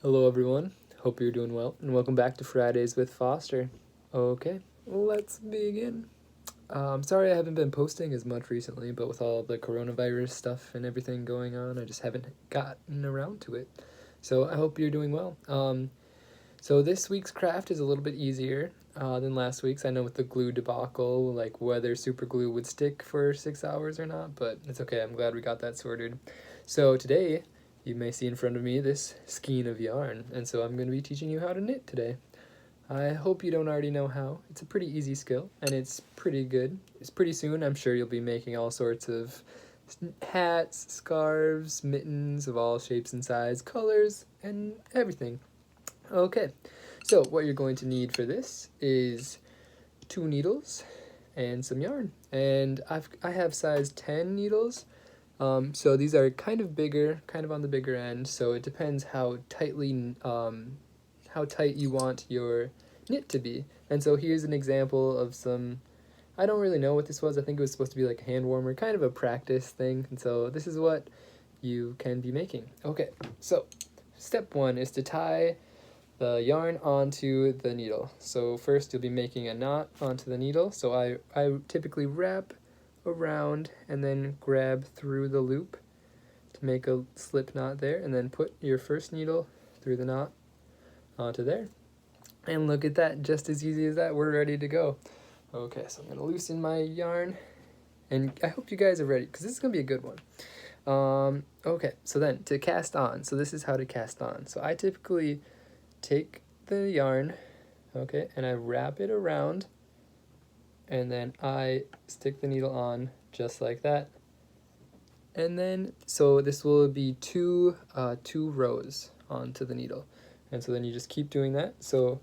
Hello, everyone. Hope you're doing well, and welcome back to Fridays with Foster. Okay, let's begin. Sorry I haven't been posting as much recently, but with all the coronavirus stuff and everything going on, I just haven't gotten around to it. So I hope you're doing well. So this week's craft is a little bit easier than last week's. I know with the glue debacle, like whether super glue would stick for 6 hours or not, but it's okay. I'm glad we got that sorted. So today, you may see in front of me this skein of yarn, and so I'm going to be teaching you how to knit today. I hope you don't already know how. It's a pretty easy skill, and it's pretty good. It's pretty soon, I'm sure you'll be making all sorts of hats, scarves, mittens of all shapes and sizes, colors, and everything. Okay, so what you're going to need for this is 2 needles and some yarn. And I have size 10 needles, so these are kind of bigger, kind of on the bigger end, so it depends how tight you want your knit to be. And so here's an example of some, I don't really know what this was. I think it was supposed to be like a hand warmer, kind of a practice thing. And so this is what you can be making. Okay, so step 1 is to tie the yarn onto the needle. So first you'll be making a knot onto the needle. So I typically wrap around and then grab through the loop to make a slip knot there, and then put your first needle through the knot onto there. And look at that, just as easy as that, we're ready to go. Okay, so I'm gonna loosen my yarn, and I hope you guys are ready, because this is gonna be a good one. Okay, so then to cast on, so this is how to cast on. So I typically take the yarn, okay, and I wrap it around, and then I stick the needle on just like that. And then, so this will be two rows onto the needle. And so then you just keep doing that. So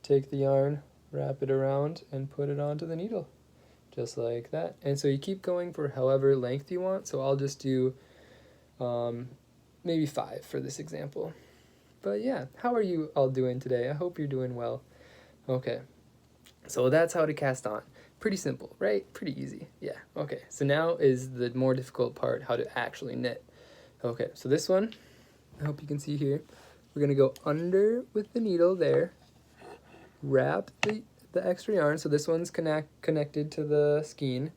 take the yarn, wrap it around, and put it onto the needle, just like that. And so you keep going for however length you want. So I'll just do maybe 5 for this example. But yeah, how are you all doing today? I hope you're doing well. Okay, so that's how to cast on. Pretty simple, right? Pretty easy. Yeah, okay. So now is the more difficult part, how to actually knit. Okay, so this one, I hope you can see here. We're gonna go under with the needle there, wrap the extra yarn. So this one's connected to the skein.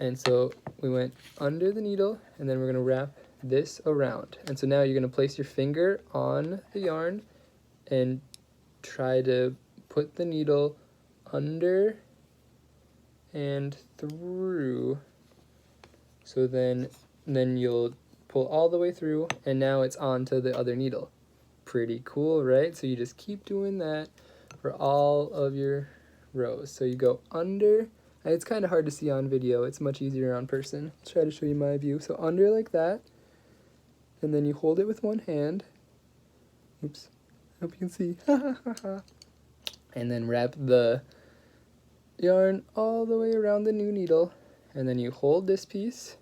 And so we went under the needle, and then we're gonna wrap this around. And so now you're gonna place your finger on the yarn and try to put the needle under and through. So then you'll pull all the way through, and now it's onto the other needle. Pretty cool, right? So you just keep doing that for all of your rows. So you go under, and it's kind of hard to see on video. It's much easier on person. I'll try to show you my view. So under like that, and then you hold it with one hand. Oops, I hope you can see. And then wrap the yarn all the way around the new needle, and then you hold this piece,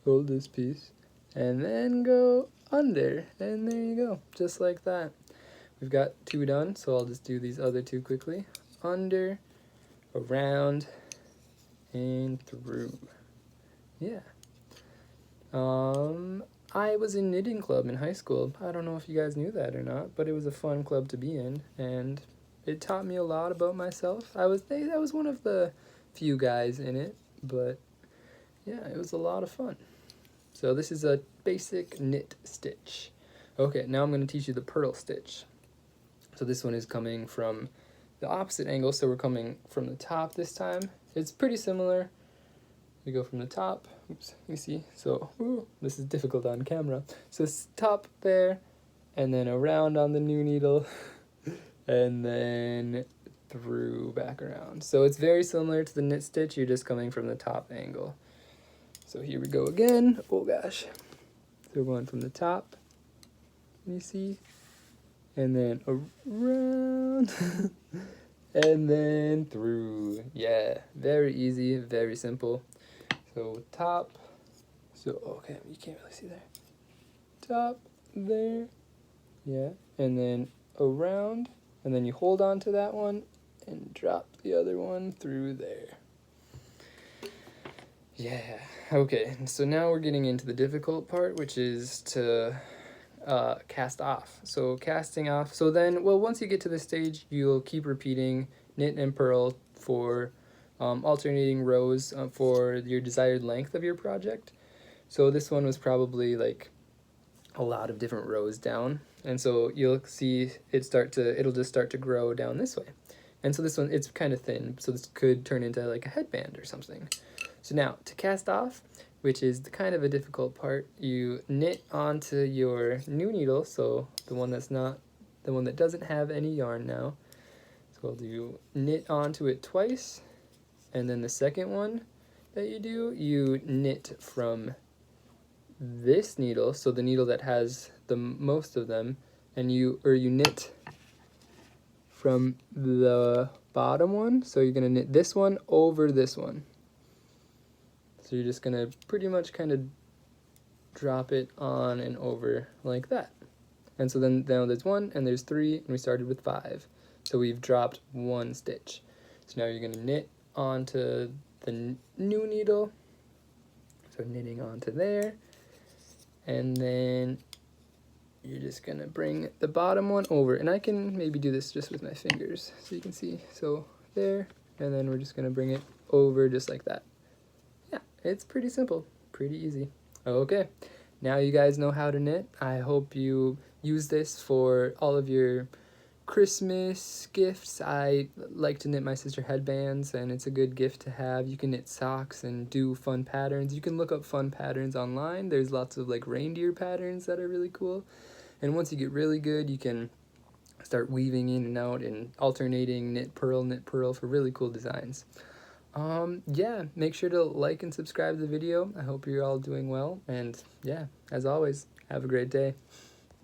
and then go under, and there you go, just like that. We've got 2 done, so I'll just do these other 2 quickly. Under, around, and through. Yeah. I was in knitting club in high school. I don't know if you guys knew that or not, but it was a fun club to be in, and it taught me a lot about myself. I was one of the few guys in it, but yeah, it was a lot of fun. So this is a basic knit stitch. Okay, now I'm going to teach you the purl stitch. So this one is coming from the opposite angle, so we're coming from the top this time. It's pretty similar. We go from the top, oops, you see, so this is difficult on camera. So top there, and then around on the new needle, and then through back around. So it's very similar to the knit stitch, you're just coming from the top angle. So here we go again, oh gosh. So we're going from the top, you see, and then around, and then through. Yeah, very easy, very simple. So top, so okay, you can't really see there. Top there, yeah, and then around, and then you hold on to that one and drop the other one through there. Yeah, okay, so now we're getting into the difficult part, which is to cast off. So casting off, so then, well, once you get to this stage, you'll keep repeating knit and purl for alternating rows for your desired length of your project. So this one was probably like a lot of different rows down, and so you'll see it'll just start to grow down this way. And so this one, it's kind of thin, so this could turn into like a headband or something. So now, to cast off, which is kind of a difficult part, you knit onto your new needle, so the one that doesn't have any yarn now. So we'll do knit onto it twice, and then the second one that you do, you knit from this needle, so the needle that has the most of them, and you knit from the bottom one, so you're going to knit this one over this one. So you're just going to pretty much kind of drop it on and over like that. And so then now there's 1 and there's 3, and we started with 5. So we've dropped 1 stitch. So now you're going to knit onto the new needle, so knitting onto there, and then you're just going to bring the bottom one over, and I can maybe do this just with my fingers so you can see. So there, and then we're just going to bring it over just like that. Yeah, it's pretty simple, pretty easy. Okay, now you guys know how to knit. I hope you use this for all of your Christmas gifts. I like to knit my sister headbands, and it's a good gift to have. You can knit socks and do fun patterns. You can look up fun patterns online. There's lots of like reindeer patterns that are really cool. And once you get really good, you can start weaving in and out and alternating knit purl for really cool designs. Yeah, make sure to like and subscribe to the video. I hope you're all doing well, and yeah, as always, have a great day.